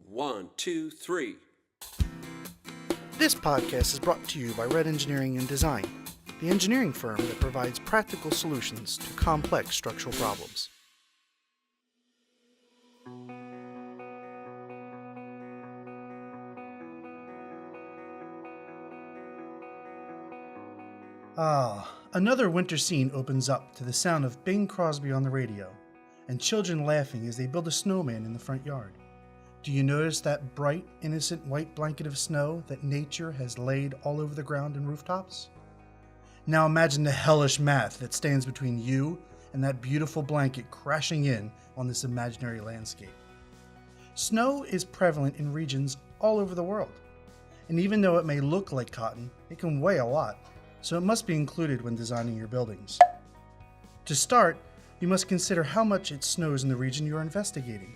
One, two, three. This podcast is brought to you by Red Engineering and Design, the engineering firm that provides practical solutions to complex structural problems. Another winter scene opens up to the sound of Bing Crosby on the radio, and children laughing as they build a snowman in the front yard. Do you notice that bright, innocent white blanket of snow that nature has laid all over the ground and rooftops? Now imagine the hellish math that stands between you and that beautiful blanket crashing in on this imaginary landscape. Snow is prevalent in regions all over the world, and even though it may look like cotton, it can weigh a lot, so it must be included when designing your buildings. To start, you must consider how much it snows in the region you are investigating.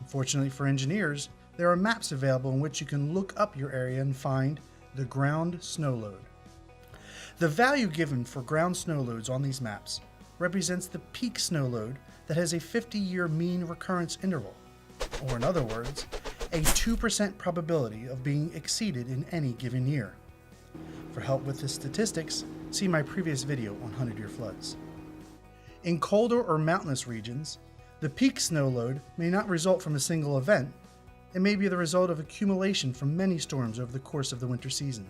Fortunately for engineers, there are maps available in which you can look up your area and find the ground snow load. The value given for ground snow loads on these maps represents the peak snow load that has a 50-year mean recurrence interval, or in other words, a 2% probability of being exceeded in any given year. For help with the statistics, see my previous video on 100-year floods. In colder or mountainous regions, the peak snow load may not result from a single event. It may be the result of accumulation from many storms over the course of the winter season.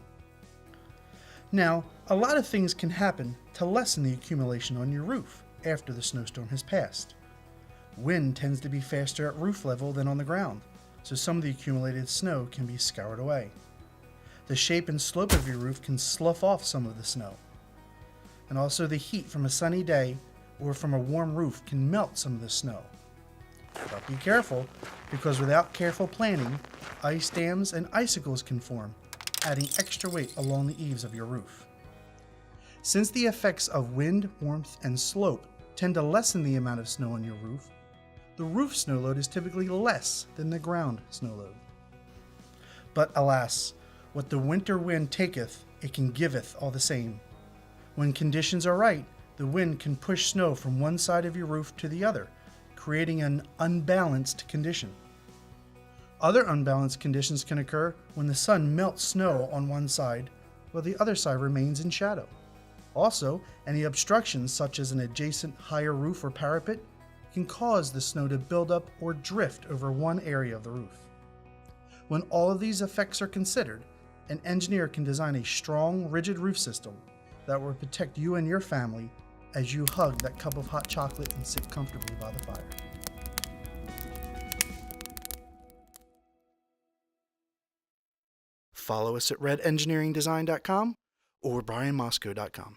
Now, a lot of things can happen to lessen the accumulation on your roof after the snowstorm has passed. Wind tends to be faster at roof level than on the ground, so some of the accumulated snow can be scoured away. The shape and slope of your roof can slough off some of the snow. And also the heat from a sunny day or from a warm roof can melt some of the snow. But be careful, because without careful planning, ice dams and icicles can form, adding extra weight along the eaves of your roof. Since the effects of wind, warmth, and slope tend to lessen the amount of snow on your roof, the roof snow load is typically less than the ground snow load. But alas, what the winter wind taketh, it can giveth all the same. When conditions are right, the wind can push snow from one side of your roof to the other, creating an unbalanced condition. Other unbalanced conditions can occur when the sun melts snow on one side while the other side remains in shadow. Also, any obstructions such as an adjacent higher roof or parapet can cause the snow to build up or drift over one area of the roof. When all of these effects are considered, an engineer can design a strong, rigid roof system that will protect you and your family as you hug that cup of hot chocolate and sit comfortably by the fire. Follow us at redengineeringdesign.com or brianmosco.com.